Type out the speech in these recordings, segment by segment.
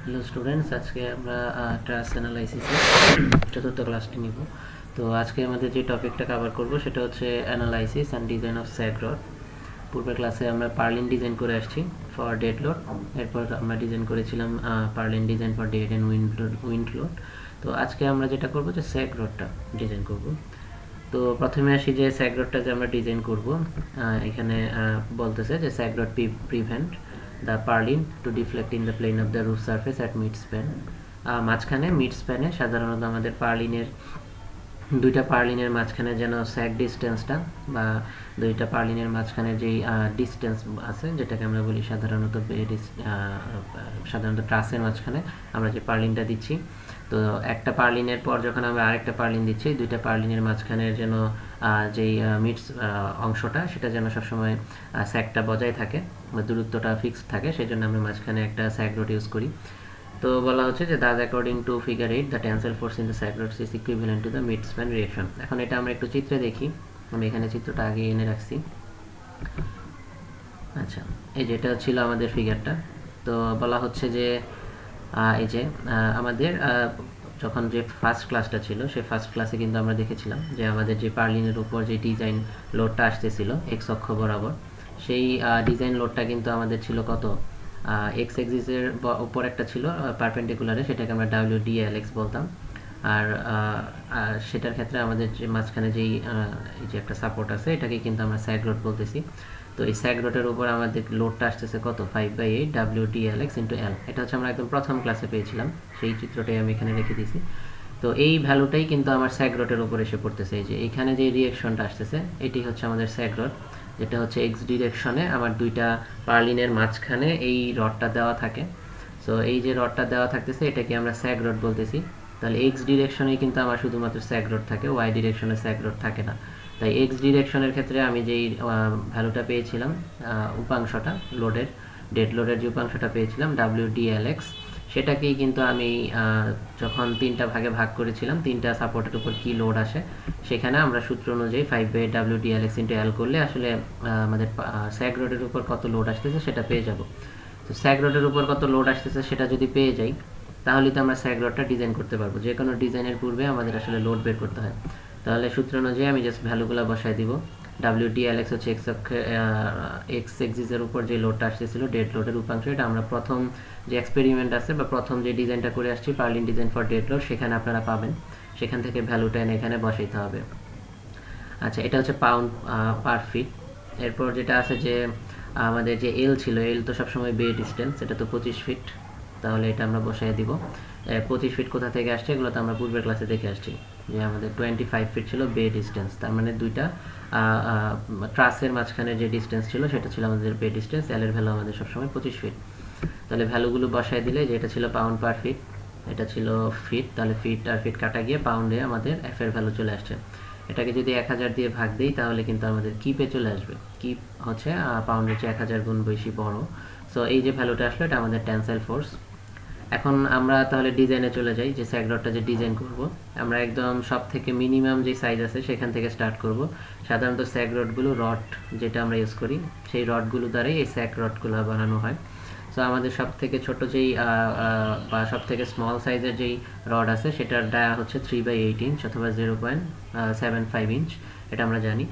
Hello students, আজকে আমরা ট্রাস অ্যানালাইসিসের চতুর্থ ক্লাসটি নিব। তো আজকে আমাদের যে টপিকটা কভার করব সেটা হচ্ছে analysis and design of sag rod. পূর্বের ক্লাসে আমরা পার্লিন ডিজাইন করে আসছি ফর ডেড লোড। এরপর আমরা ডিজাইন করেছিলাম purlin design for dead and wind load. তো আজকে আমরা যেটা করব যে স্যাগ রডটা ডিজাইন করব। তো প্রথমে আসি যে স্যাগ রডটা যে আমরা ডিজাইন করব, এখানে বলতেছে যে sag rod prevent the purlin to deflect in the plane of the roof surface at mid span. মাঝখানে মিড স্প্যানে সাধারণত আমাদের দুইটা পার্লিনের মাঝখানে যেন স্যাগ ডিস্টেন্সটা বা দুইটা পার্লিনের মাঝখানে যেই ডিস্টেন্স আছে যেটাকে আমরা বলি সাধারণত ট্রাসের মাঝখানে আমরা যে পার্লিনটা দিচ্ছি, তো একটা পার্লিনের পর যখন আমরা আরেকটা পার্লিন দিচ্ছি দুইটা পার্লিনের মাঝখানের যেন যেই মিডস অংশটা সেটা যেন সবসময় স্যাগটা বজায় থাকে বা দূরত্বটা ফিক্সড থাকে, সেই জন্য আমরা মাঝখানে একটা স্যাগ রড ইউজ করি। তো বলা হচ্ছে যে thus according to figure 8 the tensile force in the sag rod is equivalent to the mid span reaction. এখন এটা আমরা একটু চিত্রে দেখি, আমি এখানে চিত্রটা আগে এনে রাখছি। আচ্ছা, এই যেটা ছিল আমাদের ফিগারটা। তো বলা হচ্ছে যে এই যে আমাদের যখন যে ফার্স্ট ক্লাসটা ছিল সেই ফার্স্ট ক্লাসে কিন্তু আমরা দেখেছিলাম যে আমাদের যে পার্লিনের উপর যে ডিজাইন লোডটা আসতেছিল এক্স অক্ষ বরাবর, সেই ডিজাইন লোডটা কিন্তু আমাদের ছিল কত, এক্স এক্সিসের উপর একটা ছিল পারপেন্ডিকুলারে, সেটাকে আমরা WDLX বলতাম। আর সেটার ক্ষেত্রে আমাদের যে মাঝখানে যেই এই যে একটা সাপোর্ট আছে এটাকে কিন্তু আমরা স্যাগ রড বলতেছি। তো এই স্যাগ রডের উপর আমাদের লোডটা আসতেছে কত, 5/8 WDLX ইন্টু এল। এটা হচ্ছে আমরা একদম প্রথম ক্লাসে পেয়েছিলাম, সেই চিত্রটাই আমি এখানে রেখে দিয়েছি। তো এই ভ্যালুটাই কিন্তু আমার স্যাগ রডের উপর এসে পড়তেছে। এই যে এখানে যে রিঅ্যাকশনটা আসতেছে এটি হচ্ছে আমাদের স্যাগ রড, যেটা হচ্ছে এক্স ডিরেকশনে আমার দুইটা পার্লিনের মাঝখানে এই রডটা দেওয়া থাকে। সো এই যে রডটা দেওয়া থাকতেছে এটাকে আমরা স্যাগ রড বলতেছি। তাহলে এক্স ডিরেকশনেই কিন্তু আমার শুধুমাত্র স্যাগ রড থাকে, ওয়াই ডিরেকশনে স্যাগ রড থাকে না। তাই এক্স ডিরেকশনের ক্ষেত্রে আমি যেই ভ্যালুটা পেয়েছিলাম, উপাংশটা লোডের, ডেড লোডের যে উপাংশটা পেয়েছিলাম WDLX, সেটাকেই কিন্তু আমি যখন তিনটা ভাগে ভাগ করেছিলাম তিনটা সাপোর্টের উপর কি লোড আসে, সেখানে আমরা সূত্র অনুযায়ী 5/WDLX ইন্টু এল করলে আসলে আমাদের স্যাগ রোডের উপর কত লোড আসতেছে সেটা পেয়ে যাব। তো স্যাগ রোডের উপর কত লোড আসতেছে সেটা যদি পেয়ে যাই তাহলে তো আমরা স্যাগ রডটা ডিজাইন করতে পারবো। যে কোনো ডিজাইনের পূর্বে আমাদের আসলে লোড বের করতে হয়। তাহলে সূত্র অনুযায়ী আমি জাস্ট ভ্যালুগুলো বসাই দিব। WDLX হচ্ছে এক্স এক্সিসের উপর যে লোডটা আসতেছিল ডেড লোডের উপাংশ, এটা আমরা প্রথম যে এক্সপেরিমেন্ট আছে বা প্রথম যে ডিজাইনটা করে আসছি purlin design for dead load, সেখানে আপনারা পাবেন, সেখান থেকে ভ্যালুটা এনে এখানে বসাইতে হবে। আচ্ছা, এটা হচ্ছে পাউন্ড পার ফিট। এরপর যেটা আছে যে আমাদের যে এল ছিল, এল তো সবসময় বে ডিস্টেন্স, এটা তো 25 ফিট, তাহলে এটা আমরা বসাই দিব। 25 ফিট কোথা থেকে আসছে এগুলো তো আমরা পূর্বের ক্লাসে দেখে আসছি যে আমাদের 25 ফিট ছিল বে ডিস্টেন্স, তার মানে দুইটা ট্রাসের মাঝখানে যে ডিস্টেন্স ছিল সেটা ছিল আমাদের বে ডিস্টেন্স। এল এর ভ্যালু আমাদের সবসময় 25 ফিট। তাহলে ভ্যালুগুলো বসাই দিলে যে এটা ছিল পাউন্ড পার ফিট, এটা ছিল ফিট, তাহলে ফিট আর ফিট কাটা গিয়ে পাউন্ডে আমাদের এফ এর ভ্যালু চলে আসছে। এটাকে যদি 1000 দিয়ে ভাগ দিই তাহলে কিন্তু আমাদের কিপে চলে আসবে। কিপ হচ্ছে পাউন্ডের চেয়ে 1000 গুণ বেশি বড়। সো এই যে ভ্যালুটা আসলো এটা আমাদের টেনসাইল ফোর্স। এখন আমরা তাহলে ডিজাইনে চলে যাই, যে স্যাগ রডটা যে ডিজাইন করব আমরা একদম সব থেকে মিনিমাম যে সাইজ আছে সেখান থেকে স্টার্ট করব। সাধারণত স্যাগ রডগুলো রড যেটা আমরা ইউজ করি সেই রডগুলো দ্বারাই এই স্যাগ রডগুলো বানানো হয়। সো আমাদের সব থেকে ছোট যেই বা সব থেকে স্মল সাইজের যেই রড আছে সেটার ডায়া হচ্ছে 3/8 ইঞ্চ অথবা 0.75 ইঞ্চ, এটা আমরা জানি।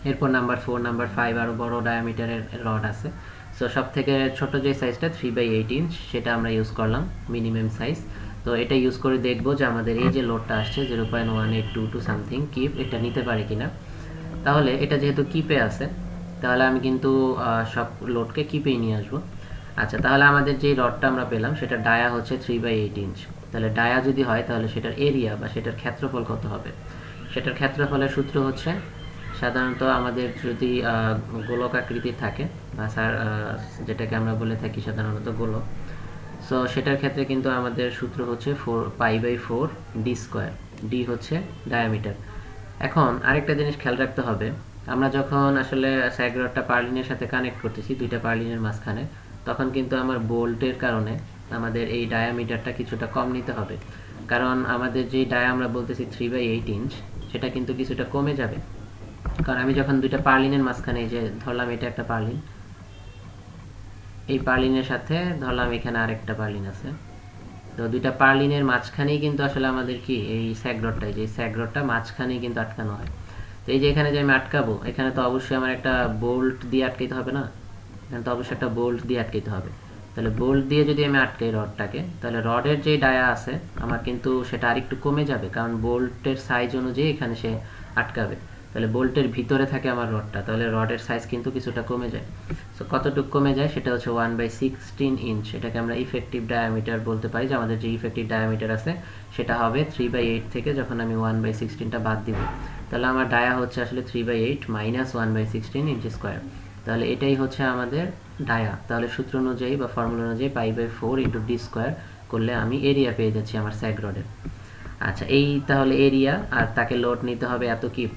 এরপর নাম্বার 4, নাম্বার 5 আরও বড় ডায়ামিটারের রড আছে। সো সব থেকে ছোট যে সাইজটা 3/8 ইঞ্চ সেটা আমরা ইউজ করলাম মিনিমাম সাইজ। তো এটা ইউজ করে দেখবো যে আমাদের এই যে লোডটা আসছে 0.1822 সামথিং কিপ, এটা নিতে পারে কিনা। তাহলে এটা যেহেতু কিপে আছে তাহলে আমি কিন্তু সব লোডকে কিপেই নিয়ে আসবো। আচ্ছা, তাহলে আমাদের যে রডটা আমরা পেলাম সেটা ডায়া হচ্ছে 3/8 ইঞ্চ। তাহলে ডায়া যদি হয় তাহলে সেটার এরিয়া বা সেটার ক্ষেত্রফল কত হবে? সেটার ক্ষেত্রফলের সূত্র হচ্ছে সাধারণত আমাদের যদি গোলক আকৃতির থাকে বা যেটাকে আমরা বলে থাকি সাধারণত গোলক, সো সেটার ক্ষেত্রে কিন্তু আমাদের সূত্র হচ্ছে 4π/4 ডি স্কোয়ার। ডি হচ্ছে ডায়ামিটার। এখন আরেকটা জিনিস খেয়াল রাখতে হবে, আমরা যখন আসলে স্যাগ রডটা পার্লিনের সাথে কানেক্ট করতেছি দুইটা পার্লিনের মাঝখানে, তখন কিন্তু আমার বোল্টের কারণে আমাদের এই ডায়ামিটারটা কিছুটা কম নিতে হবে। কারণ আমাদের যে ডায়া আমরা বলতেছি 3/8 ইঞ্চ সেটা কিন্তু কিছুটা কমে যাবে। কারণ আমি যখন দুইটা পার্লিনের মাঝখানে, এই যে ধরলাম এটা একটা পার্লিন, এই পার্লিনের সাথে ধরলাম এখানে আরেকটা পার্লিন আছে, তো দুইটা পার্লিনের মাঝখানেই কিন্তু আসলে আমাদের কি এই স্যাগ রডটাই, যে স্যাগ রডটা মাঝখানেই কিন্তু আটকানো হয়। তো এই যে এখানে যে আমি আটকাবো, এখানে তো অবশ্যই আমার একটা বোল্ট দিয়ে আটকাইতে হবে না, এখানে তো অবশ্যই একটা বোল্ট দিয়ে আটকাইতে হবে। তাহলে বোল্ট দিয়ে যদি আমি আটকাই রডটাকে, তাহলে রডের যে ডায়া আছে আমার কিন্তু সেটা আরেকটু কমে যাবে, কারণ বোল্টের সাইজ অনুযায়ী এখানে সে আটকাবে। তাহলে বোল্টের ভিতরে থাকে আমার রডটা, তাহলে রডের সাইজ কিন্তু কিছুটা কমে যায়। সো কতটুকু কমে যায় সেটা হচ্ছে 1/16 ইঞ্চ। এটাকে আমরা ইফেক্টিভ ডায়ামিটার বলতে পারি, যে আমাদের যে ইফেক্টিভ ডায়ামিটার আছে সেটা হবে 3/8 থেকে যখন আমি 1/16টা বাদ দিব, তাহলে আমার ডায়া হচ্ছে আসলে 3/8 মাইনাস 1/16 ইঞ্চি স্কোয়ার। তাহলে এটাই হচ্ছে আমাদের ডায়া। তাহলে সূত্র অনুযায়ী বা ফর্মুলা অনুযায়ী পাই/4 ইন্টু ডি স্কোয়ার করলে আমি এরিয়া পেয়ে যাচ্ছি আমার স্যাগ রডের। আচ্ছা, এই তাহলে এরিয়া, আর তাকে লোড নিতে হবে এত কিপ।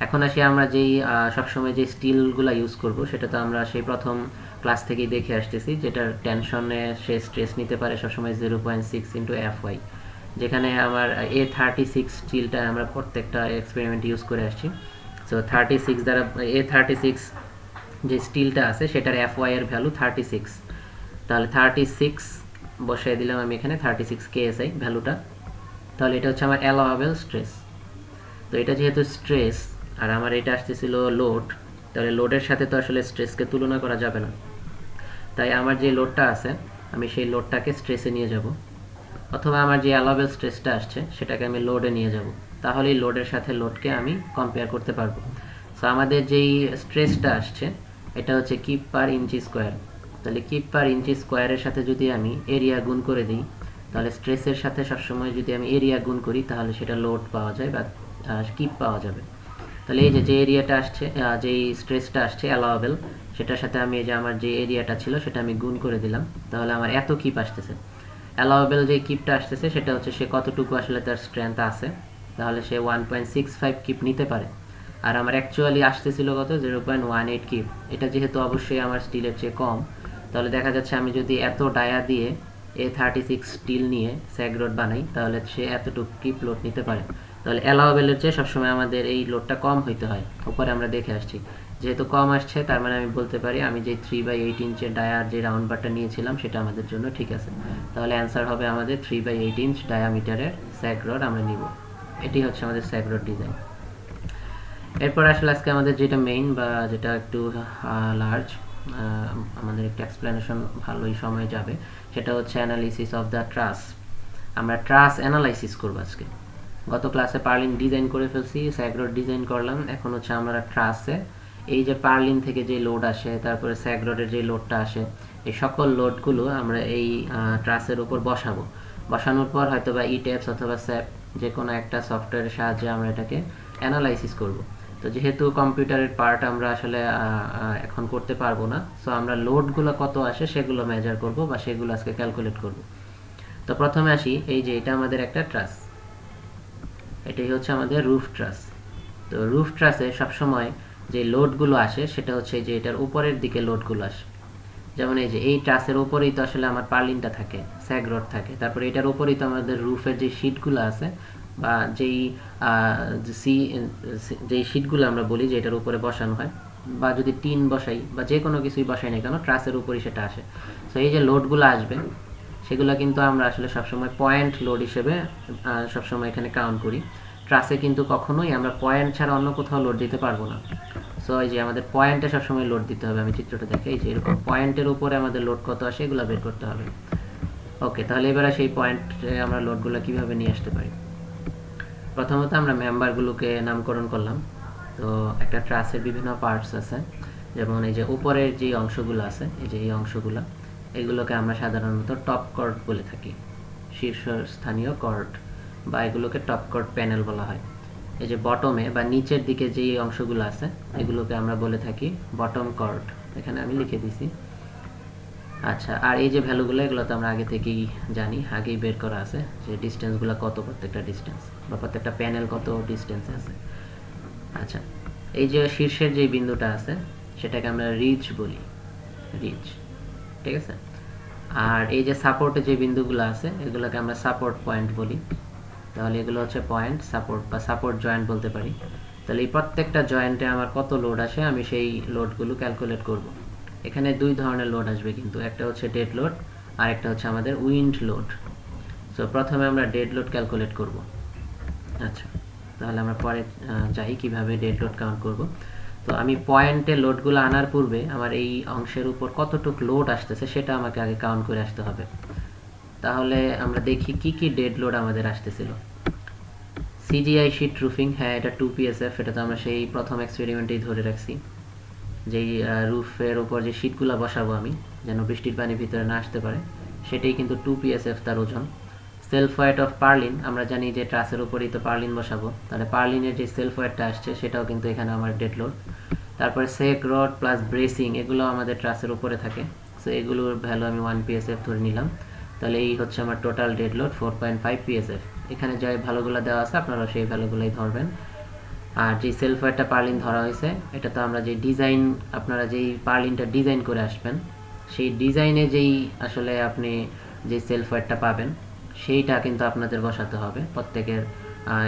এখন আসি আমরা যেই সবসময় যে স্টিলগুলো ইউজ করব, সেটা তো আমরা সেই প্রথম ক্লাস থেকেই দেখে আসতেছি, যেটার টেনশনে সে স্ট্রেস নিতে পারে সবসময় 0.6 ইন্টু FY, যেখানে আমার A36 স্টিলটা আমরা প্রত্যেকটা এক্সপেরিমেন্ট ইউজ করে আসছি। সো 36 দ্বারা A36 যে স্টিলটা আছে সেটার FY এর ভ্যালু 36, তাহলে 36 বসাই দিলাম আমি এখানে 36 KSI ভ্যালুটা। তাহলে এটা হচ্ছে আমার অ্যালাওয়েবল স্ট্রেস। তো এটা যেহেতু স্ট্রেস আর আমার এটা আসতেছিল লোড, তাহলে লোডের সাথে তো আসলে স্ট্রেসকে তুলনা করা যাবে না, তাই আমার যে লোডটা আছে আমি সেই লোডটাকে স্ট্রেসে নিয়ে যাব, অথবা আমার যে অ্যালাওয়েবল স্ট্রেসটা আসছে সেটাকে আমি লোডে নিয়ে যাব, তাহলেই লোডের সাথে লোডকে আমি কম্পেয়ার করতে পারবো। সো আমাদের যেই স্ট্রেসটা আসছে এটা হচ্ছে কিপ পার ইঞ্চি স্কোয়ার। তাহলে কিপ পার ইঞ্চি স্কোয়ারের সাথে যদি আমি এরিয়া গুণ করে দিই, তাহলে স্ট্রেসের সাথে সবসময় যদি আমি এরিয়া গুণ করি তাহলে সেটা লোড পাওয়া যায় বা কিপ পাওয়া যাবে। তাহলে এই যে এরিয়াটা আসছে, যেই স্ট্রেসটা আসছে অ্যালাওয়েবল, সেটার সাথে আমি এই যে আমার যে এরিয়াটা ছিল সেটা আমি গুণ করে দিলাম, তাহলে আমার এত কিপ আসতেছে। অ্যালাওয়েবল যে কিপটা আসতেছে সেটা হচ্ছে সে কতটুকু আসলে তার স্ট্রেংথ আছে, তাহলে সে 1.65 কিপ নিতে পারে। আর আমার অ্যাকচুয়ালি আসতেছিল কত, 0.18 কিপ। এটা যেহেতু অবশ্যই আমার স্টিলের চেয়ে কম, তাহলে দেখা যাচ্ছে আমি যদি এত ডায়া দিয়ে A36 স্টিল নিয়ে স্যাগ রড বানাই, তাহলে সে এতটুকু কিপ লোড নিতে পারে। তাহলে অ্যালাওয়েবলের চেয়ে সবসময় আমাদের এই লোডটা কম হইতে হয়, উপরে আমরা দেখে আসছি। যেহেতু কম আসছে, তার মানে আমি বলতে পারি আমি যে 3/8 ইঞ্চের ডায়ার যে রাউন্ড বারটা নিয়েছিলাম সেটা আমাদের জন্য ঠিক আছে। তাহলে অ্যান্সার হবে আমাদের 3/8 ইঞ্চ ডায়ামিটারের স্যাগ রড আমরা নিব। এটি হচ্ছে আমাদের স্যাগ রড ডিজাইন। এরপর আসলে আজকে আমাদের যেটা মেইন বা যেটা একটু লার্জ, আমাদের একটা এক্সপ্লেনেশন ভালোই সময় যাবে, সেটা হচ্ছে অ্যানালিসিস অফ দ্য ট্রাস। আমরা ট্রাস অ্যানালাইসিস করবো আজকে। গত ক্লাসে পার্লিন ডিজাইন করে ফেলছি, স্যাগ রড ডিজাইন করলাম, এখন হচ্ছে আমরা ট্রাসে এই যে পার্লিন থেকে যে লোড আসে, তারপরে স্যাগ রডের যে লোডটা আসে, এই সকল লোডগুলো আমরা এই ট্রাসের উপর বসাবো। বসানোর পর হয়তো বা ইটেপস অথবা স্যাপ যে কোনো একটা সফটওয়্যারের সাহায্যে আমরা এটাকে অ্যানালাইসিস করব। তো যেহেতু কম্পিউটারের পার্ট আমরা আসলে এখন করতে পারবো না, সো আমরা লোডগুলো কত আসে সেগুলো মেজার করব বা সেগুলো আজকে ক্যালকুলেট করব। তো প্রথমে আসি, এই যে এটা আমাদের একটা ট্রাস, এটাই হচ্ছে আমাদের রুফ ট্রাস। তো রুফ ট্রাসে সবসময় যে লোডগুলো আসে সেটা হচ্ছে যে এটার উপরের দিকে লোডগুলো আসে। যেমন এই যে এই ট্রাসের উপরেই তো আসলে আমার পার্লিনটা থাকে, স্যাগ রড থাকে, তারপরে এটার উপরেই তো আমাদের রুফের যে শিটগুলো আছে বা যেই শিটগুলো আমরা বলি যে এটার উপরে বসানো হয়, বা যদি টিন বসাই বা যে কোনো কিছুই বসাই না কেন, ট্রাসের উপরই সেটা আসে। তো এই যে লোডগুলো আসবে সেগুলো কিন্তু আমরা আসলে সবসময় পয়েন্ট লোড হিসেবে সবসময় এখানে কাউন্ট করি। ট্রাসে কিন্তু কখনোই আমরা পয়েন্ট ছাড়া অন্য কোথাও লোড দিতে পারবো না। সো এই যে আমাদের পয়েন্টে সবসময় লোড দিতে হবে। আমি চিত্রটা দেখে এই যে এরকম পয়েন্টের উপরে আমাদের লোড কত আসে এগুলো বের করতে হবে। ওকে, তাহলে এবারে সেই পয়েন্টে আমরা লোডগুলো কিভাবে নিয়ে আসতে পারি। প্রথমত আমরা মেম্বারগুলোকে নামকরণ করলাম। তো একটা ট্রাসের বিভিন্ন পার্টস আছে, যেমন এই যে উপরের যে অংশগুলো আছে, এই যে এই অংশগুলো, এগুলোকে আমরা সাধারণত টপ কর্ড বলে থাকি, শীর্ষস্থানীয় কর্ড, বা এগুলোকে টপ কর্ড প্যানেল বলা হয়। এই যে বটমে বা নিচের দিকে যে অংশগুলো আছে এগুলোকে আমরা বলে থাকি বটম কর্ড, এখানে আমি লিখে দিছি। আচ্ছা, আর এই যে ভ্যালুগুলো এগুলো তো আমরা আগে থেকেই জানি, আগেই বের করা আছে যে ডিস্টেন্সগুলো কত, প্রত্যেকটা ডিস্টেন্স বা প্রত্যেকটা প্যানেল কত ডিস্টেন্সে আছে। আচ্ছা, এই যে শীর্ষের যে বিন্দুটা আছে সেটাকে আমরা রিচ বলি, রিচ, ঠিক আছে। আর এই যে সাপোর্টে যে বিন্দুগুলো আছে এগুলোকে আমরা সাপোর্ট পয়েন্ট বলি। তাহলে এগুলো হচ্ছে পয়েন্ট সাপোর্ট বা সাপোর্ট জয়েন্ট বলতে পারি। তাহলে এই প্রত্যেকটা জয়েন্টে আমার কত লোড আসে আমি সেই লোডগুলো ক্যালকুলেট করব। এখানে দুই ধরনের লোড আসবে কিন্তু, একটা হচ্ছে ডেড লোড আর একটা হচ্ছে আমাদের উইন্ড লোড। সো প্রথমে আমরা ডেড লোড ক্যালকুলেট করব। আচ্ছা, তাহলে আমরা পরে যাই কিভাবে ডেড লোড কাউন্ট করব। তো আমি পয়েন্টে লোডগুলো আনার পূর্বে আমার এই অংশের উপর কতটুক লোড আসতেছে সেটা আমাকে আগে কাউন্ট করে আসতে হবে। তাহলে আমরা দেখি কি কি ডেড লোড আমাদের আসতেছিল। সিজিআই শিট রুফিং, হ্যাঁ এটা 2 PSF, এটা তো আমরা সেই প্রথম এক্সপেরিমেন্টেই ধরে রাখছি। যেই রুফের ওপর যে শিটগুলো বসাবো আমি, যেন বৃষ্টির পানি ভিতরে না আসতে পারে, সেটাই কিন্তু 2 PSF তার ওজন। সেলফ ওয়েট অফ পার্লিন, আমরা জানি যে ট্রাসের উপরেই তো পার্লিন বসাবো, তাহলে পার্লিনের যে সেলফ ওয়েটটা আসছে সেটাও কিন্তু এখানে আমার ডেড লোড। তারপরে সেক রড প্লাস ব্রেসিং, এগুলো আমাদের ট্রাসের উপরে থাকে, সো এগুলোর ভ্যালু আমি 1 PSF ধরে নিলাম। তাহলে এই হচ্ছে আমার টোটাল ডেড লোড 4.5 PSF। এখানে যে ভ্যালুগুলো দেওয়া আছে আপনারা সেই ভ্যালুগুলোই ধরবেন। আর যে সেলফ ওয়েটটা পার্লিন ধরা হয়েছে, এটা তো আমরা যে ডিজাইন, আপনারা যেই পার্লিনটা ডিজাইন করে আসবেন সেই ডিজাইনে যেই আসলে আপনি যে সেলফ ওয়েটটা পাবেন সেইটা কিন্তু আপনাদের বসাতে হবে প্রত্যেকের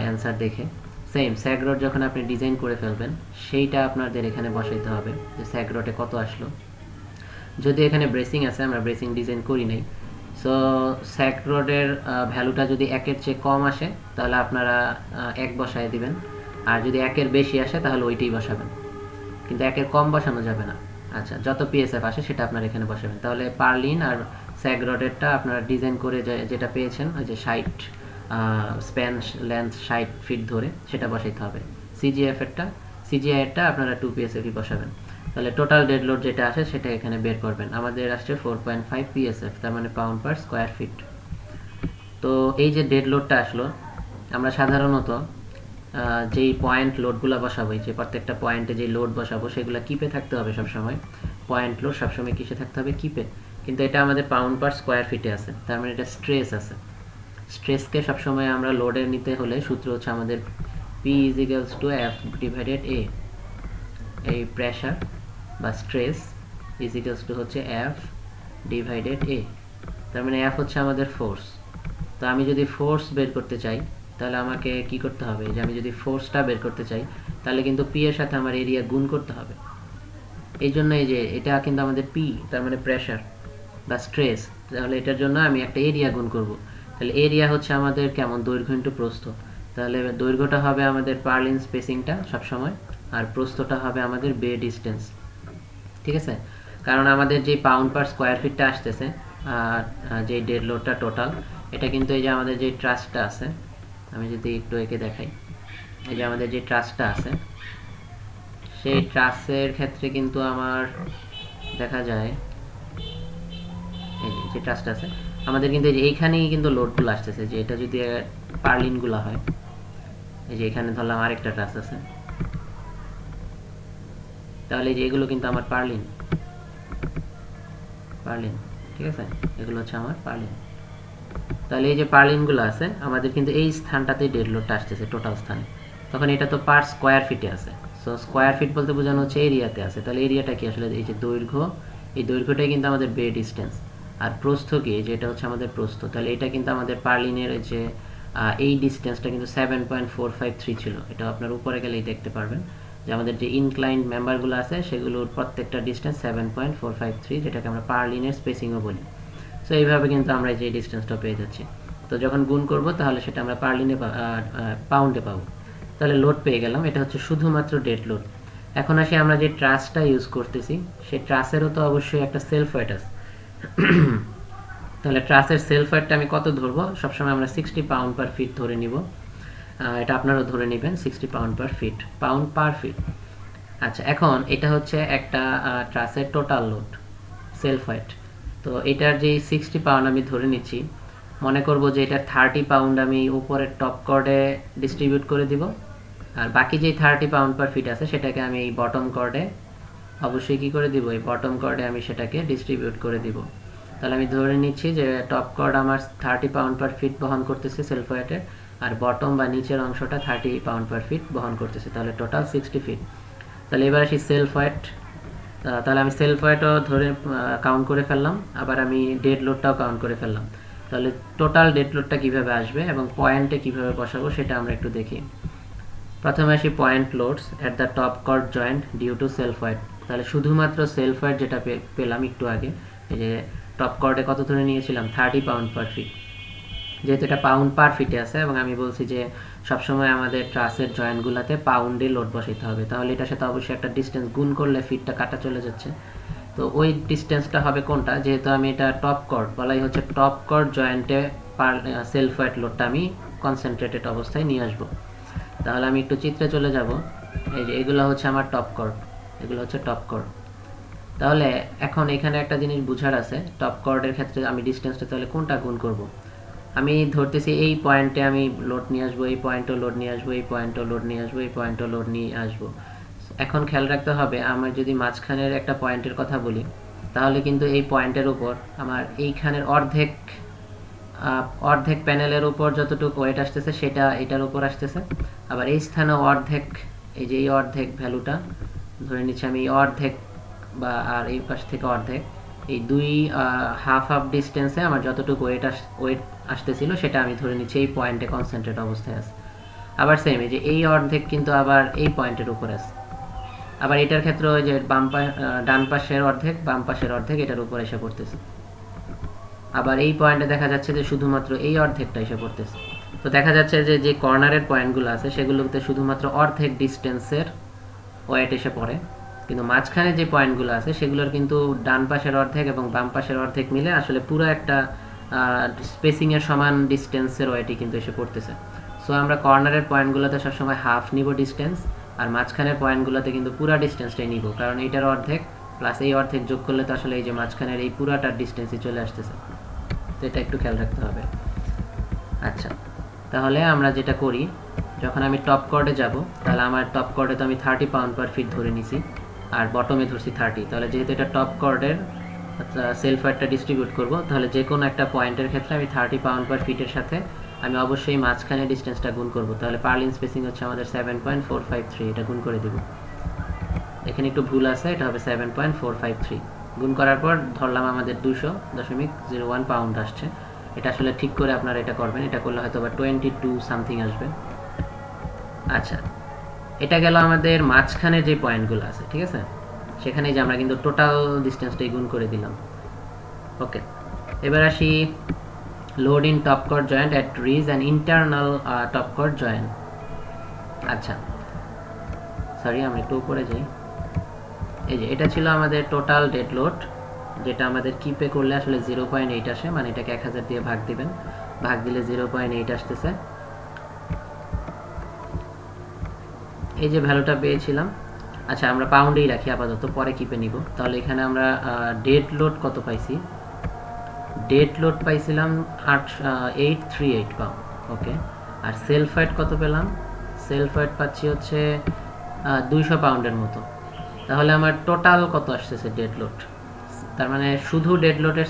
অ্যান্সার দেখে। সেম স্যাগ রড যখন আপনি ডিজাইন করে ফেলবেন সেইটা আপনাদের এখানে বসাইতে হবে যে স্যাগ রডে কত আসলো। যদি এখানে ব্রেসিং আছে, আমরা ব্রেসিং ডিজাইন করি নাই, সো স্যাগ রডের ভ্যালুটা যদি 1-এর চেয়ে কম আসে তাহলে আপনারা 1 বসায় দিবেন, আর যদি 1-এর বেশি আসে তাহলে ওইটাই বসাবেন, কিন্তু 1-এর কম বসানো যাবে না। আচ্ছা, যত PSF আসে সেটা আপনারা এখানে বসাবেন। তাহলে পার্লিন আর স্যাগ রডেরটা আপনারা ডিজাইন করে যেটা পেয়েছেন ওই যে 60 স্প্যান লেন্থ 60 ফিট ধরে সেটা বসাইতে হবে। সিজিআইয়েরটা আপনারা 2 PSF বসাবেন। তাহলে টোটাল ডেড লোড যেটা আসে সেটা এখানে বের করবেন। আমাদের আসছে 4.5 PSF, তার মানে পাউন্ড পার স্কোয়ার ফিট। তো এই যে ডেড লোডটা আসলো, আমরা সাধারণত যেই পয়েন্ট লোডগুলো বসাবো, যে প্রত্যেকটা পয়েন্টে যে লোড বসাবো সেগুলো কিপে থাকতে হবে সবসময়। পয়েন্ট লোড সবসময় কিসে থাকতে হবে? কিপে। কিন্তু এটা আমাদের পাউন্ড পার স্কোয়ার ফিটে আছে, তার মানে এটা স্ট্রেস আছে। স্ট্রেসকে সবসময় আমরা লোডে নিতে হলে সূত্র হচ্ছে আমাদের P = F / A। এই প্রেশার বা স্ট্রেস হচ্ছে F / A, তার মানে F হচ্ছে আমাদের ফোর্স। তো আমি যদি ফোর্স বের করতে চাই তাহলে আমাকে কি করতে হবে, যে আমি যদি ফোর্সটা বের করতে চাই তাহলে কিন্তু P এর সাথে আমার এরিয়া গুণ করতে হবে। এই জন্য এই যে এটা কিন্তু আমাদের P, তার মানে প্রেশার বা স্ট্রেস, তাহলে এটার জন্য আমি একটা এরিয়া গুণ করব। তাহলে এরিয়া হচ্ছে আমাদের কেমন, দৈর্ঘ্য ইন্টু প্রস্থ। তাহলে দৈর্ঘ্যটা হবে আমাদের পার্লিন স্পেসিংটা সবসময়, আর প্রস্থটা হবে আমাদের বে ডিস্টেন্স। ঠিক আছে, কারণ আমাদের যে পাউন্ড পার স্কোয়ার ফিটটা আসতেছে যে ডেড লোডটা টোটাল, এটা কিন্তু এই যে আমাদের যে ট্রাসটা আছে, আমি যদি একটু একে দেখাই, এই যে আমাদের যে ট্রাসটা আছে সেই ট্রাসের ক্ষেত্রে কিন্তু আমার দেখা যায় এই যে ট্রাসটা আছে আমাদের কিন্তু এই যে এইখানেই কিন্তু লোডগুলো আসতেছে, যে এটা যদি পার্লিনগুলো হয়, এই যে এখানে ধরলাম আরেকটা ট্রাস আছে, তাহলে যে এগুলো কিন্তু আমার পার্লিন, ঠিক আছে, এগুলো হচ্ছে আমার পার্লিন। তাহলে এই যে পার্লিনগুলো আছে আমাদের কিন্তু এই স্থানটাতেই ডেড লোডটা আসতেছে টোটাল স্থানে, তখন এটা তো পার স্কোয়ার ফিটে আছে। সো স্কোয়ার ফিট বলতে বোঝানো হচ্ছে এরিয়াতে আছে। তাহলে এরিয়াটা কি আসলে এই যে দৈর্ঘ্য, এই দৈর্ঘ্যটাই কিন্তু আমাদের বে ডিস্টেন্স, আর প্রস্থ কি, যেটা হচ্ছে আমাদের প্রস্থ। তাহলে এটা কিন্তু আমাদের পার্লিনের যে এই ডিস্টেন্সটা কিন্তু 7.453 ছিল, এটা আপনার উপরে গেলেই দেখতে পারবেন যে আমাদের যে ইনক্লাইন্ড মেম্বারগুলো আছে সেগুলোর প্রত্যেকটা ডিস্টেন্স 7.453, যেটাকে আমরা পার্লিনের স্পেসিংও বলি। সো এইভাবে কিন্তু আমরা যে ডিস্টেন্সটা পেয়ে যাচ্ছি। তো যখন গুণ করব তাহলে সেটা আমরা পার্লিনে পাউন্ডে পাবো। তাহলে লোড পেয়ে গেলাম, এটা হচ্ছে শুধুমাত্র ডেড লোড। এখন আসি আমরা যে ট্রাসটা ইউজ করতেছি সেই ট্রাসেরও তো অবশ্যই একটা সেলফ ওয়েট আছে। তাহলে ট্রাসের সেলফ ওয়েটটা আমি কত ধরবো, সবসময় আমরা 60 পাউন্ড পার ফিট ধরে নিব। এটা আপনারাও ধরে নেবেন 60 পাউন্ড পার ফিট। আচ্ছা, এখন এটা হচ্ছে একটা ট্রাসের টোটাল লোড সেলফ ওয়েট। তো এটার যে 60 পাউন্ড আমি ধরে নিচ্ছি, মনে করব যে এটার 30 পাউন্ড আমি উপরের টপ কর্ডে ডিস্ট্রিবিউট করে দিব, আর বাকি যে 30 পাউন্ড পার ফিট আছে সেটাকে আমি এই বটম কর্ডে অবশ্যই কি করে দিব, এই বটম কর্ডে আমি সেটাকে ডিস্ট্রিবিউট করে দিব। তাহলে আমি ধরে নিচ্ছি যে টপ কর্ড আমার 30 পাউন্ড পার ফিট বহন করতেছে সেলফ ওয়েটের, আর বটম বা নিচের অংশটা 30 পাউন্ড পার ফিট বহন করতেছে, তাহলে টোটাল 60 ফিট। তাহলে এবার আসি সেলফ ওয়েট। তাহলে আমি সেলফ ওয়েটও ধরে কাউন্ট করে ফেললাম, আবার আমি ডেড লোডটাও কাউন্ট করে ফেললাম। তাহলে টোটাল ডেড লোডটা কীভাবে আসবে এবং পয়েন্টে কীভাবে বসাবো সেটা আমরা একটু দেখি। প্রথমে আসি point loads at the top chord joint due to self weight. তাহলে শুধুমাত্র সেলফ ওয়েট যেটা পেলাম একটু আগে, এই যে টপ কর্ডে কত ধরে নিয়েছিলাম 30 পাউন্ড পার ফিট, যেহেতু এটা পাউন্ড পার ফিটে আছে এবং আমি বলছি যে সবসময় আমাদের ট্রাসের জয়েন্টগুলোতে পাউন্ডে লোড বসাইতে হবে, তাহলে এটার সাথে অবশ্যই একটা ডিস্টেন্স গুণ করলে ফিটটা কাটা চলে যাচ্ছে। তো ওই ডিস্টেন্সটা হবে কোনটা, যেহেতু আমি এটা টপ কর্ড বলাই হচ্ছে, টপ কর্ড জয়েন্টে পার সেলফ ওয়েট লোডটা আমি কনসেন্ট্রেটেড অবস্থায় নিয়ে আসবো। তাহলে আমি একটু চিত্রে চলে যাব। এই যে এগুলো হচ্ছে আমার টপ কর্ড, এগুলো হচ্ছে টপ কর্ড। তাহলে এখন এখানে একটা জিনিস বুঝার আছে, টপ কর্ডের ক্ষেত্রে আমি ডিস্টেন্সটা তাহলে কোনটা গুণ করব। আমি ধরতেছি এই পয়েন্টে আমি লোড নিয়ে আসবো, এই পয়েন্টও লোড নিয়ে আসবো, এই পয়েন্টও লোড নিয়ে আসবো, এই পয়েন্টও লোড নিয়ে আসবো। এখন খেয়াল রাখতে হবে, আমার যদি মাঝখানের একটা পয়েন্টের কথা বলি, তাহলে কিন্তু এই পয়েন্টের উপর আমার এইখানের অর্ধেক প্যানেলের উপর যতটুকু ওয়েট আসতেছে সেটা এটার উপর আসতেছে, আবার এই স্থানে অর্ধেক, এই যে এই অর্ধেক ভ্যালুটা ধরে নিচ্ছি আমি, এই অর্ধেক বা আর এই পাশ থেকে অর্ধেক, এই দুই হাফ ডিস্টেন্সে আমার যতটুকু ওয়েট আসতেছিল সেটা আমি ধরে নিচ্ছি এই পয়েন্টে কনসেন্ট্রেট অবস্থায় আছে। আবার সেম, এই যে এই অর্ধেক কিন্তু আবার এই পয়েন্টের উপর আছে। আবার এটার ক্ষেত্রে ওই যে ডান পাশের অর্ধেক বাম পাশের অর্ধেক এটার উপর এসে পড়তেছে। আবার এই পয়েন্টে দেখা যাচ্ছে যে শুধুমাত্র এই অর্ধেকটা এসে পড়তেছে। তো দেখা যাচ্ছে যে যে কর্নারের পয়েন্টগুলো আছে সেগুলোতে শুধুমাত্র অর্ধেক ডিস্টেন্সের ওয়েট এসে পড়ে, কিন্তু মাঝখানে যে পয়েন্টগুলো আছে সেগুলোর কিন্তু ডান পাশের অর্ধেক এবং বাম পাশের অর্ধেক মিলে আসলে পুরো একটা স্পেসিংয়ের সমান ডিস্টেন্সের ওয়েটই কিন্তু এসে পড়তেছে। সো আমরা কর্নারের পয়েন্টগুলোতে সবসময় হাফ নিব ডিস্টেন্স, আর মাঝখানের পয়েন্টগুলোতে কিন্তু পুরো ডিস্টেন্সটাই নিব, কারণ এইটার অর্ধেক প্লাস এই অর্ধেক যোগ করলে তো আসলে এই যে মাঝখানের এই পুরাটার ডিস্টেন্সই চলে আসতেছে। তো এটা একটু খেয়াল রাখতে হবে। আচ্ছা, তাহলে আমরা যেটা করি, যখন আমি টপ কর্ডে যাব, তাহলে আমার টপ কর্ডে তো আমি 30 পাউন্ড পার ফিট ধরে নিছি, আর বটমে ধরছি 30। তাহলে যেহেতু এটা টপ কর্ডের সেলফ ওয়েটটা ডিস্ট্রিবিউট করব, তাহলে যে কোনো একটা পয়েন্টের ক্ষেত্রে আমি 30 পাউন্ড পার ফিটের সাথে আমি অবশ্যই মাঝখানে ডিস্টেন্সটা গুণ করব। তাহলে পার্লিন স্পেসিং হচ্ছে আমাদের 7.453, এটা গুণ করে দেব। এখানে একটু ভুল আছে, এটা হবে 7.453। গুণ করার পর ধরলাম আমাদের 200.01 পাউন্ড আসছে। এটা আসলে ঠিক করে আপনারা এটা করবেন, এটা করলে হয়তো বা 22 সামথিং আসবে। আচ্ছা, এটা গেল আমাদের মাঝখানে যে পয়েন্টগুলো আছে, ঠিক আছে, সেখানে যে আমরা কিন্তু টোটাল ডিস্টেন্সটাই গুণ করে দিলাম। ওকে, এবার আসি load in top chord joint at ridge and internal top chord joint. আচ্ছা, সরি আমরা একটু উপরে যাই। এই যে এটা ছিল আমাদের টোটাল ডেড লোড, যেটা আমাদের কিপে করলে আসলে 0.8 আসে, মানে এটাকে 1000 দিয়ে ভাগ দিবেন, ভাগ দিলে 0.8 আসতেছে। এই যে ভ্যালুটা পেয়েছিলাম, আচ্ছা আমরা পাউন্ডেই রাখি আপাতত, পরে কিপে নিব। তাহলে এখানে আমরা ডেড লোড কত পাইছি, ডেড লোড পাইছিলাম 838 পাউন্ড। ওকে, আর সেলফ ওয়েট কত পেলাম, সেলফ ওয়েট পাচ্ছি হচ্ছে 200 পাউন্ডের মতো। তাহলে আমার টোটাল কত আসতেছে ডেড লোড, তার মানে শুধু ডেড লোডের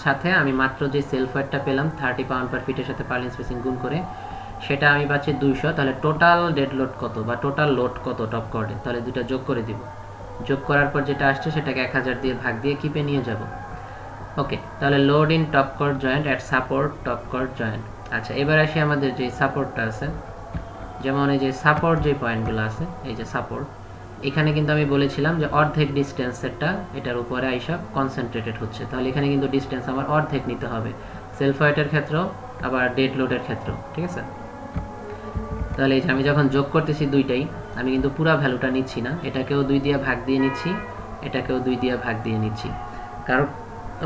সাথে আমি মাত্র যে সেলফ ওয়েটটা পেলাম 30 পাউন্ড পার ফিটের সাথে পার্লিন স্পেসিং গুণ করে, সেটা আমি পাচ্ছি 200। তাহলে টোটাল ডেড লোড কত বা টোটাল লোড কত টপ কর্ডে, তাহলে দুটো যোগ করে দিব। যোগ করার পর যেটা আসছে সেটাকে 1000 দিয়ে ভাগ দিয়ে কিপে নিয়ে যাব। ওকে, তাহলে load in top chord joint at support top chord joint. আচ্ছা, এবার আসি আমাদের যে সাপোর্টটা আছে, যেমন এই যে সাপোর্ট যে পয়েন্টগুলো আছে, এই যে সাপোর্ট, এখানে কিন্তু আমি বলেছিলাম যে অর্ধেক ডিস্টেন্সেরটা এটার উপরে আইসা কনসেন্ট্রেটেড হচ্ছে, তাহলে এখানে কিন্তু ডিস্টেন্স আমার অর্ধেক নিতে হবে, সেলফ ওয়েটের ক্ষেত্রেও আবার ডেড লোডের ক্ষেত্রেও, ঠিক আছে। তাহলে এই যে আমি যখন যোগ করতেছি দুইটাই, আমি কিন্তু পুরো ভ্যালুটা নিচ্ছি না, এটাকেও 2 দিয়ে ভাগ দিয়ে নিচ্ছি, এটাকেও 2 দিয়ে ভাগ দিয়ে নিচ্ছি, কারণ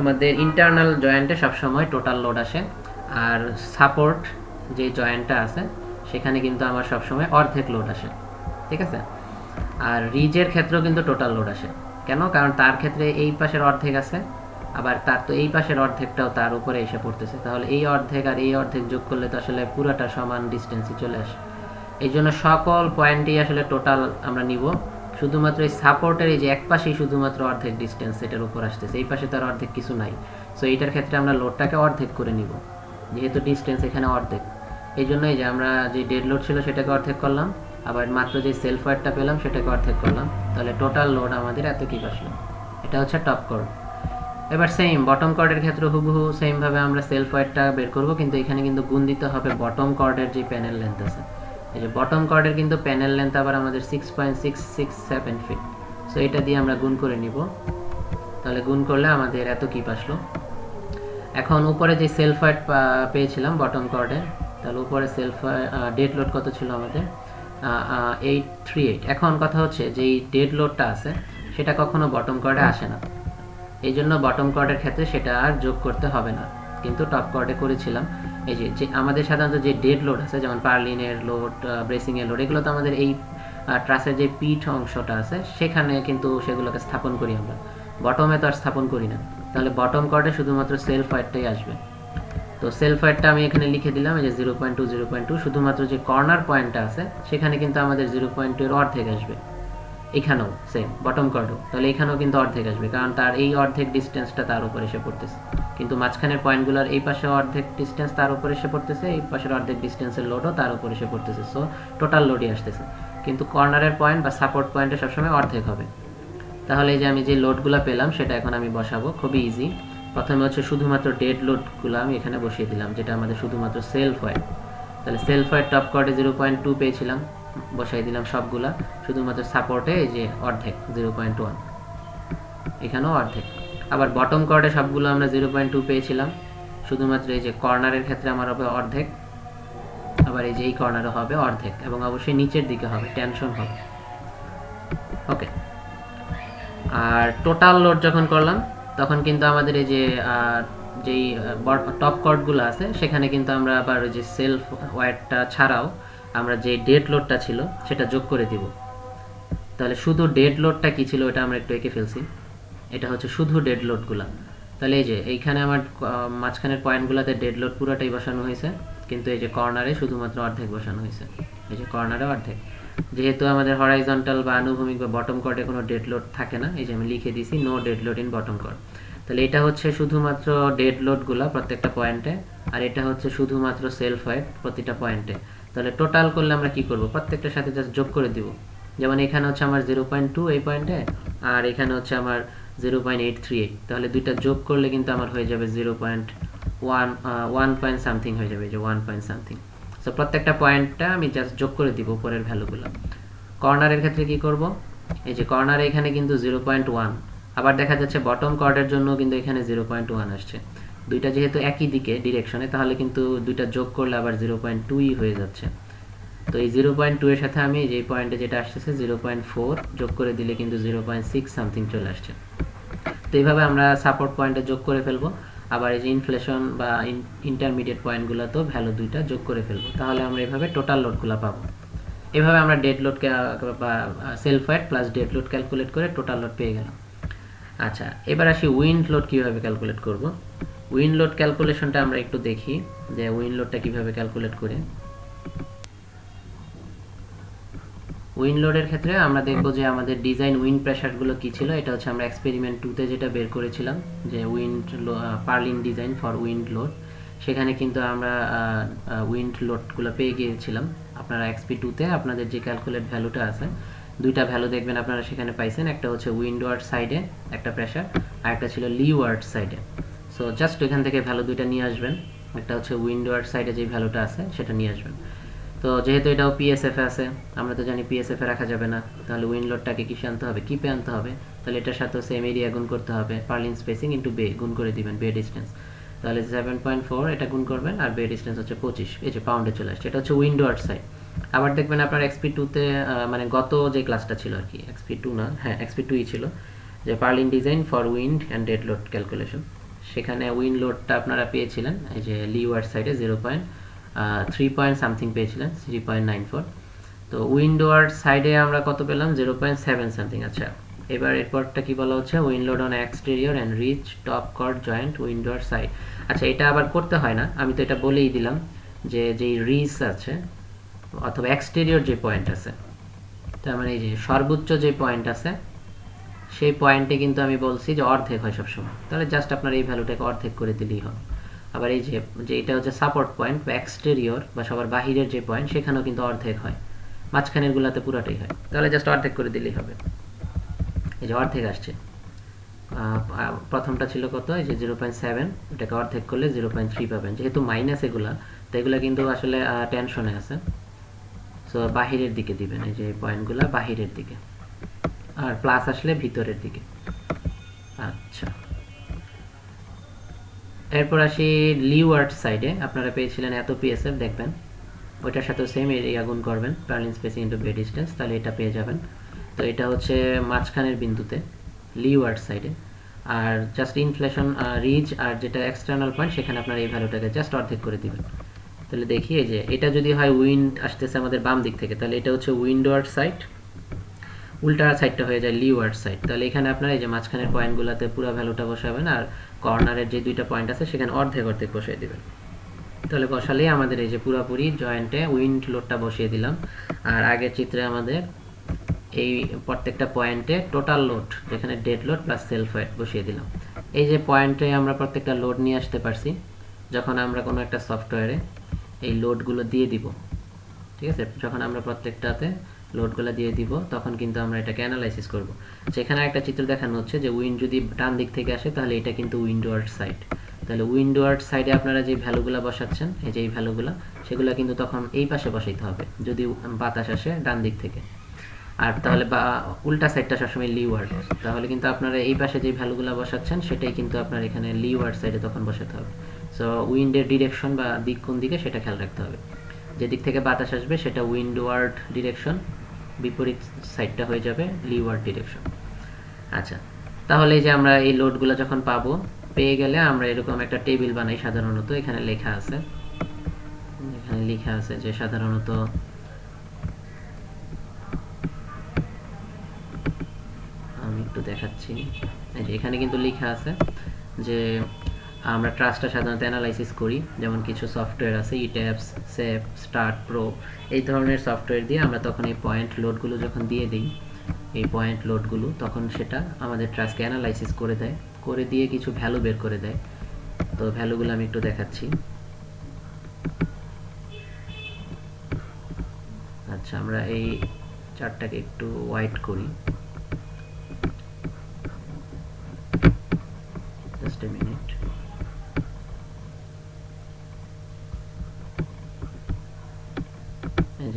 আমাদের ইন্টারনাল জয়েন্টে সবসময় টোটাল লোড আসে, আর সাপোর্ট যে জয়েন্টটা আছে সেখানে কিন্তু আমার সবসময় অর্ধেক লোড আসে, ঠিক আছে। আর রিজের ক্ষেত্রেও কিন্তু টোটাল লোড আসে, কেন, কারণ তার ক্ষেত্রে এই পাশের অর্ধেক আছে, আবার তার তো এই পাশের অর্ধেকটাও তার উপরে এসে পড়তেছে, তাহলে এই অর্ধেক আর এই অর্ধেক যোগ করলে তো আসলে পুরোটা সমান ডিস্টেন্সই চলে আসে। এই জন্য সকল পয়েন্টেই আসলে টোটাল আমরা নিব, শুধুমাত্র এই সাপোর্টের এই যে এক পাশেই শুধুমাত্র অর্ধেক ডিস্টেন্স এটার উপর আসতেছে, এই পাশে তার অর্ধেক কিছু নাই। সো এইটার ক্ষেত্রে আমরা লোডটাকে অর্ধেক করে নিব, যেহেতু ডিস্টেন্স এখানে অর্ধেক। এই জন্যই যে আমরা যে ডেড লোড ছিল সেটাকে অর্ধেক করলাম, আবার মাত্র যে সেলফ ওয়েটটা পেলাম সেটাকে অর্ধেক করলাম, তাহলে টোটাল লোড আমাদের এত কি আসলো। এটা হচ্ছে টপ কর্ড। এবার সেম বটম কর্ডের ক্ষেত্রে হুবহু সেমভাবে আমরা সেলফ ওয়েটটা বের করব, কিন্তু এখানে কিন্তু গুণ দিতে হবে বটম কর্ডের যে প্যানেল লেন্থ আছে। এই যে বটম কর্ডের কিন্তু প্যানেল লেন্থ আবার আমাদের 6.667 ফিট। সো এটা দিয়ে আমরা গুণ করে নিব, তাহলে গুণ করলে আমাদের এত কিপ আসলো। এখন উপরে যে সেলফ ওয়েট পেয়েছিলাম বটম কর্ডে, তাহলে উপরে সেলফ ডেড লোড কত ছিল আমাদের 838। এখন কথা হচ্ছে যে এই ডেড লোডটা আছে সেটা কখনো বটম কর্ডে আসে না, এই জন্য বটম কর্ডের ক্ষেত্রে সেটা আর যোগ করতে হবে না, কিন্তু টপ কর্ডে করেছিলাম। এই যে আমাদের সাধারণত যে ডেড লোড আছে যেমন পার্লিনের লোড, ব্রেসিংয়ের লোড, এগুলো তো আমাদের এই ট্রাসের যে পিঠ অংশটা আছে সেখানে কিন্তু সেগুলোকে স্থাপন করি আমরা, বটমে তো আর স্থাপন করি না। তাহলে বটম কর্ডে শুধুমাত্র সেলফ ওয়েটটাই আসবে। তো সেলফ ওয়েটটা আমি এখানে লিখে দিলাম, এই যে 0.2 0.2, শুধুমাত্র যে কর্নার পয়েন্টটা আছে সেখানে কিন্তু আমাদের 0.2 এর অর্ধেক আসবে। এখানেও সেম বটম কর্ডও, তাহলে এখানেও কিন্তু অর্ধেক আসবে, কারণ তার এই অর্ধেক ডিস্টেন্সটা তার উপর এসে পড়তেছে, কিন্তু মাঝখানের পয়েন্টগুলোর এই পাশে অর্ধেক ডিস্টেন্স তার উপর এসে পড়তেছে, এই পাশের অর্ধেক ডিস্টেন্সের লোডও তার উপর এসে পড়তেছে, সো টোটাল লোডই আসতেছে। কিন্তু কর্নারের পয়েন্ট বা সাপোর্ট পয়েন্টে সবসময় অর্ধেক হবে। তাহলে এই যে আমি যে লোডগুলো পেলাম সেটা এখন আমি বসাবো, খুবই ইজি। প্রথমে হচ্ছে শুধুমাত্র ডেড লোডগুলো আমি এখানে বসিয়ে দিলাম, যেটা আমাদের শুধুমাত্র সেলফ ওয়েট। তাহলে সেলফ ওয়েট টপ কর্ডে 0.2 পেয়েছিলাম, বসাই দিলাম সবগুলা। শুধুমাত্র সাপোর্টে এই যে অর্ধেক 0.1, এখানেও অর্ধেক। আবার বটম কর্ডে সবগুলো আমরা 0.2 পেয়েছিলাম, শুধুমাত্র এই যে কর্নারের ক্ষেত্রে আমার হবে অর্ধেক, আবার এই যে এই কর্নারে হবে অর্ধেক, এবং অবশ্যই নিচের দিকে হবে, টেনশন হবে। ওকে, আর টোটাল লোড যখন করলাম তখন কিন্তু আমাদের এই যে যেই টপ কর্ডগুলো আছে সেখানে কিন্তু আমরা আবার ওই যে সেলফ ওয়েটটা ছাড়াও আমরা যে ডেড লোডটা ছিল সেটা যোগ করে দিব। তাহলে শুধু ডেড লোডটা কি ছিল এটা আমরা একটু এঁকে ফেলছি, এটা হচ্ছে শুধু ডেড লোডগুলো। তাহলে এই যে এইখানে আমার মাঝখানের পয়েন্টগুলোতে ডেড লোড পুরোটাই বসানো হয়েছে, কিন্তু এই যে কর্নারে শুধুমাত্র অর্ধেক বসানো হয়েছে, এই যে কর্নারে অর্ধেক। যেহেতু আমাদের হরাইজন্টাল বা আনুভূমিক বা বটম কর্ডে কোনো ডেড লোড থাকে না, এই যে আমি লিখে দিয়েছি no dead load in bottom chord. তাহলে এটা হচ্ছে শুধুমাত্র ডেড লোডগুলো প্রত্যেকটা পয়েন্টে, আর এটা হচ্ছে শুধুমাত্র সেলফ ওয়েট প্রতিটা পয়েন্টে। তাহলে টোটাল করলে আমরা কি করব, প্রত্যেকটার সাথে জাস্ট যোগ করে দিব। যেমন এখানে হচ্ছে আমার 0.2 এই পয়েন্টে, আর এখানে হচ্ছে আমার 0.838, তাহলে দুইটা যোগ করলে কিন্তু আমার হয়ে যাবে 0.1 পয়েন্ট সামথিং হয়ে যাবে, যে 1 পয়েন্ট সামথিং। সো প্রত্যেকটা পয়েন্টটা আমি জাস্ট যোগ করে দিব উপরের ভ্যালুগুলো। কর্নারের ক্ষেত্রে কি করব, এই যে কর্নারে এখানে কিন্তু 0.1, আবার দেখা যাচ্ছে বটম কর্ডের জন্য কিন্তু এখানে 0.1 আসছে। দুইটা যেহেতু একই দিকে ডিরেকশনে, তাহলে কিন্তু দুইটা যোগ করলে আবার 0.2ই হয়ে যাচ্ছে। তো এই 0.2 এর সাথে আমি যে পয়েন্টে যেটা আসতেছে 0.4 যোগ করে দিলে কিন্তু 0.6 সামথিং চলে আসছে। তো এইভাবে আমরা সাপোর্ট পয়েন্টে যোগ করে ফেলবো, আবার এই যে ইনফ্লেশন বা ইন্টারমিডিয়েট পয়েন্টগুলোতেও ভ্যালু দুইটা যোগ করে ফেলবো, তাহলে আমরা এইভাবে টোটাল লোডগুলো পাবো। এভাবে আমরা ডেড লোড বা self wait plus dead load calculate করে টোটাল লোড পেয়ে গেলাম। আচ্ছা, এবার আসি উইন্ড লোড কীভাবে ক্যালকুলেট করব। উইন্ড লোড ক্যালকুলেশনটা আমরা একটু দেখি যে উইন্ড লোডটা কীভাবে ক্যালকুলেট করে। উইন্ড লোডের ক্ষেত্রে আমরা দেখব যে আমাদের ডিজাইন উইন্ড প্রেশারগুলো কী ছিল। এটা হচ্ছে আমরা এক্সপেরিমেন্ট 2তে যেটা বের করেছিলাম, যে purlin design for wind load, সেখানে কিন্তু আমরা উইন্ড লোডগুলো পেয়ে গিয়েছিলাম। আপনারা XP2তে আপনাদের যে ক্যালকুলেট ভ্যালুটা আছে, দুইটা ভ্যালু দেখবেন আপনারা সেখানে পাইছেন, একটা হচ্ছে উইন্ডওয়ার্ড সাইডে একটা প্রেশার, আর একটা ছিল লিওয়ার্ড সাইডে। সো জাস্ট এখান থেকে ভ্যালু দুইটা নিয়ে আসবেন, একটা হচ্ছে উইন্ডওয়ার্ড সাইডে যে ভ্যালুটা আছে সেটা নিয়ে আসবেন। তো যেহেতু এটাও পিএসএফে আছে, আমরা তো জানি পিএসএফে রাখা যাবে না, তাহলে উইন্ড লোডটাকে কিসে আনতে হবে, কিপে আনতে হবে। তাহলে এটার সাথেও সেম এরিয়া গুণ করতে হবে, পার্লিন স্পেসিং ইন্টু বে গুণ করে দিবেন বে ডিস্টেন্স। তাহলে 7.4 এটা গুণ করবেন, আর বে ডিস্টেন্স হচ্ছে 25, এই যে পাউন্ডে চলে আসছে। এটা হচ্ছে উইন্ডওয়ার্ড সাইড। আবার দেখবেন আপনার XP2তে মানে গত যে ক্লাসটা ছিল আর কি, XP2 না, হ্যাঁ XP2ই ছিল, যে purlin design for wind and dead load calculation, সেখানে উইন্ড লোডটা আপনারা পেয়েছিলেন এই যে লিওয়ার্ড সাইডে 3 পয়েন্ট সামথিং পেয়েছিলেন, 3.94। তো উইন্ডওয়ার্ড সাইডে আমরা কত পেলাম, 0.7 সামথিং। আচ্ছা, এবার এরপরটা কি বলা হচ্ছে, wind load on exterior and ridge top chord joint windward side. আচ্ছা, এটা আবার করতে হয় না, আমি তো এটা বলেই দিলাম যে যেই রিচ আছে অথবা এক্সটেরিয়র যে পয়েন্ট আছে, তার মানে এই যে সর্বোচ্চ যে পয়েন্ট আছে সেই পয়েন্টে কিন্তু আমি বলছি যে অর্ধেক হয় সবসময়, তাহলে জাস্ট আপনার এই ভ্যালুটাকে অর্ধেক করে দিলেই হবে। আবার এই যে এটা হচ্ছে সাপোর্ট পয়েন্ট বা এক্সটেরিয়র বা সবার বাহিরের যে পয়েন্ট, সেখানেও কিন্তু অর্ধেক হয়, মাঝখানের গুলাতে পুরাটাই হয়, তাহলে জাস্ট অর্ধেক করে দিলেই হবে। এই যে অর্ধেক আসছে, প্রথমটা ছিল কত, এই যে 0.7, এটাকে অর্ধেক করলে 0.3 পাবেন। যেহেতু মাইনাস এগুলা, তো এগুলা কিন্তু আসলে টেনশনে আছে, সো বাহিরের দিকে দিবেন, এই যে পয়েন্টগুলা বাহিরের দিকে, আর প্লাস আসলে ভিতরের দিকে। আচ্ছা, এরপর আসি লিওয়ার্ড সাইডে আপনারা পেয়েছিলেন এত পিএসএফ, দেখবেন ওইটার সাথেও সেম এরিয়া গুণ করবেন পার্লিন স্পেসিং ইন্টু বে ডিস্টেন্স, তাহলে এটা পেয়ে যাবেন। তো এটা হচ্ছে মাঝখানের বিন্দুতে লিওয়ার্ড সাইডে। আর জাস্ট ইনফ্লেশন রিজ আর যেটা এক্সটার্নাল পয়েন্ট সেখানে আপনার এই ভ্যালুটাকে জাস্ট অর্ধেক করে দিবেন। তাহলে দেখি এই যে এটা যদি হয় উইন্ড আসতেছে আমাদের বাম দিক থেকে, তাহলে এটা হচ্ছে উইন্ডওয়ার্ড সাইড, উল্টা সাইডটা হয়ে যায় লিওয়ার্ড সাইড। তাহলে এখানে আপনারা এই যে মাঝখানের পয়েন্টগুলোতে পুরো ভ্যালুটা বসাবেন আর কর্নারের যে দুইটা পয়েন্ট আছে সেখানে অর্ধেক অর্ধেক বসিয়ে দিবেন। তাহলে বসালেই আমাদের এই যে পুরোপুরি জয়েন্টে উইন্ড লোডটা বসিয়ে দিলাম। আর আগের চিত্রে আমাদের এই প্রত্যেকটা পয়েন্টে টোটাল লোড, যেখানে dead load plus self wait বসিয়ে দিলাম। এই যে পয়েন্টে আমরা প্রত্যেকটা লোড নিয়ে আসতে পারছি যখন আমরা কোনো একটা সফটওয়্যারে এই লোডগুলো দিয়ে দিব, ঠিক আছে, যখন আমরা প্রত্যেকটাতে লোডগুলো দিয়ে দিব তখন কিন্তু আমরা এটাকে অ্যানালাইসিস করব। সেখানে একটা চিত্র দেখানো হচ্ছে যে উইন্ড যদি ডান দিক থেকে আসে তাহলে এটা কিন্তু উইন্ডওয়ার্ড সাইড। তাহলে উইন্ডওয়ার্ড সাইডে আপনারা যে ভ্যালুগুলো বসাচ্ছেন, এই যে এই ভ্যালুগুলো, সেগুলো কিন্তু তখন এই পাশে বসাইতে হবে যদি বাতাস আসে ডান দিক থেকে। আর তাহলে বা উল্টা সাইডটা সবসময় লিওয়ার্ড, তাহলে কিন্তু আপনারা এই পাশে যে ভ্যালুগুলো বসাচ্ছেন সেটাই কিন্তু আপনার এখানে লিওয়ার্ড সাইডে তখন বসাতে হবে। সো উইন্ডের ডিরেকশন বা দিক কোন দিকে সেটা খেয়াল রাখতে হবে। যেদিক থেকে বাতাস আসবে সেটা উইন্ডওয়ার্ড ডিরেকশন, বিপরীত সাইডটা হয়ে যাবে লিওয়ার্ড ডিরেকশন। আচ্ছা, তাহলে এই যে আমরা এই লোডগুলো যখন পাবো, পেয়ে গেলে আমরা এরকম একটা টেবিল বানাই। সাধারণত এখানে লেখা আছে, যে সাধারণত আমি একটু দেখাচ্ছি, এই যে এখানে কিন্তু লেখা আছে যে আমরা ট্রাস্টটা সাধারণত অ্যানালাইসিস করি, যেমন কিছু সফটওয়্যার আছে ইট্যাপস, সেপ, স্টার্ট প্রো, এই ধরনের সফটওয়্যার দিয়ে আমরা তখন এই পয়েন্ট লোডগুলো যখন দিয়ে দিই, এই পয়েন্ট লোডগুলো তখন সেটা আমাদের ট্রাস্টকে অ্যানালাইসিস করে দেয়, করে দিয়ে কিছু ভ্যালু বের করে দেয়। তো ভ্যালুগুলো আমি একটু দেখাচ্ছি। আচ্ছা, আমরা এই চার্টটাকে একটু হোয়াইট করি, জাস্ট এ মিনিট।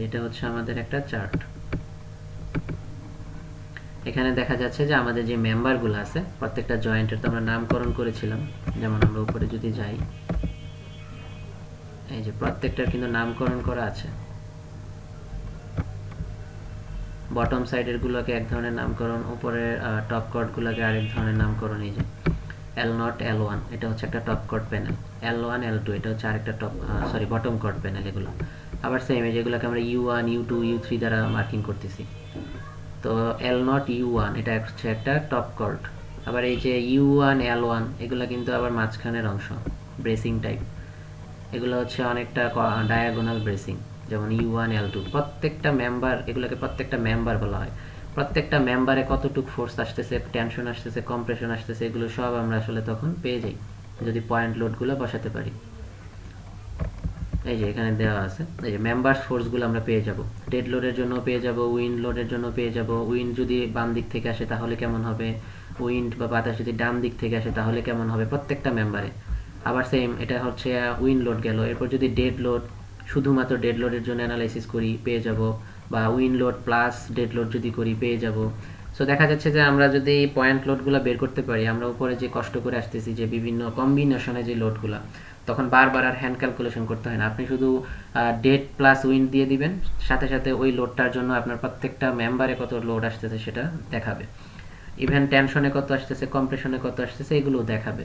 যেটা হচ্ছে আমাদের একটা চার্ট। এখানে দেখা যাচ্ছে যে আমাদের যে মেম্বারগুলো আছে প্রত্যেকটা জয়েন্টের তো আমরা নামকরণ করেছিলাম। যেমন আমরা উপরে যদি যাই, এই যে প্রত্যেকটার কিন্তু নামকরণ করা আছে। বটম সাইডের গুলোকে এক ধরনের নামকরণ, উপরের টপ কর্ড গুলোকে আরেক ধরনের নামকরণ। এই যে L0, L1 এটা হচ্ছে একটা top cord panel, L1, L2 এটা হচ্ছে আরেকটা বটম কর্ড প্যানেল। এগুলো আবার সেম, যেগুলোকে আমরা U1, U2, U3 দ্বারা মার্কিং করতেছি। তো L0, U1 এটা হচ্ছে একটা টপ কর্ড। আবার এই যে U1, L1 এগুলো কিন্তু আবার মাঝখানের অংশ, ব্রেসিং টাইপ। এগুলো হচ্ছে অনেকটা ডায়াগোনাল ব্রেসিং, যেমন U1, L2 প্রত্যেকটা মেম্বার, এগুলোকে প্রত্যেকটা মেম্বার বলা হয়। প্রত্যেকটা মেম্বারে কতটুকু ফোর্স আসতেছে, টেনশন আসতেছে, কম্প্রেশন আসতেছে, এগুলো সব আমরা আসলে তখন পেয়ে যাই যদি পয়েন্ট লোডগুলো বসাতে পারি। এই যে এখানে দেওয়া আছে, এই যে মেম্বার্স ফোর্সগুলো আমরা পেয়ে যাব। ডেড লোডের জন্য পেয়ে যাব, উইন্ড লোডের জন্য পেয়ে যাব। উইন্ড যদি বাম দিক থেকে আসে তাহলে কেমন হবে, উইন্ড বা বাতাস যদি ডান দিক থেকে আসে তাহলে কেমন হবে প্রত্যেকটা মেম্বারে। আবার সেম, এটা হচ্ছে উইন্ড লোড গেল। এরপর যদি ডেড লোড, শুধুমাত্র ডেড লোডের জন্য অ্যানালাইসিস করি পেয়ে যাব, বা wind load plus dead load যদি করি পেয়ে যাব। সো দেখা যাচ্ছে যে আমরা যদি পয়েন্ট লোডগুলো বের করতে পারি, আমরা উপরে যে কষ্ট করে আসতেছি যে বিভিন্ন কম্বিনেশনে যে লোডগুলো, তখন বারবার আর হ্যান্ড ক্যালকুলেশন করতে হয় না। আপনি শুধু ডেড প্লাস উইন্ড দিয়ে দিবেন, সাথে সাথে ওই লোডটার জন্য আপনার প্রত্যেকটা মেম্বারে কত লোড আসতেছে সেটা দেখাবে। ইভেন টেনশনে কত আসতেছে, কম্প্রেশনে কত আসতেছে, এগুলো দেখাবে।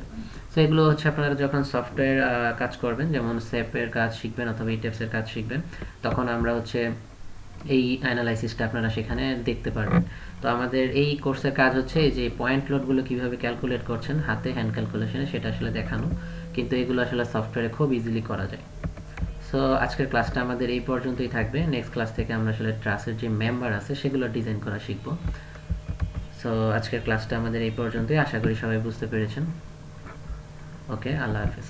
সো এগুলো হচ্ছে আপনারা যখন সফটওয়্যার কাজ করবেন, যেমন সেপের কাজ শিখবেন অথবা ইটেপসের কাজ শিখবেন, তখন আমরা হচ্ছে এই অ্যানালাইসিসটা আপনারা সেখানে দেখতে পারবেন। তো আমাদের এই কোর্সের কাজ হচ্ছে এই যে পয়েন্ট লোডগুলো কিভাবে ক্যালকুলেট করছেন হাতে হ্যান্ড ক্যালকুলেশনে, সেটা আসলে দেখানো। কিন্তু এগুলো আসলে সফটওয়্যারে খুব ইজিলি করা যায়। সো আজকের ক্লাসটা আমাদের এই পর্যন্তই থাকবে। নেক্সট ক্লাস থেকে আমরা আসলে ট্রাসের যে মেম্বার আছে সেগুলো ডিজাইন করা শিখবো। সো আজকের ক্লাসটা আমাদের এই পর্যন্তই, আশা করি সবাই বুঝতে পেরেছেন। ওকে, আল্লাহ হাফেজ।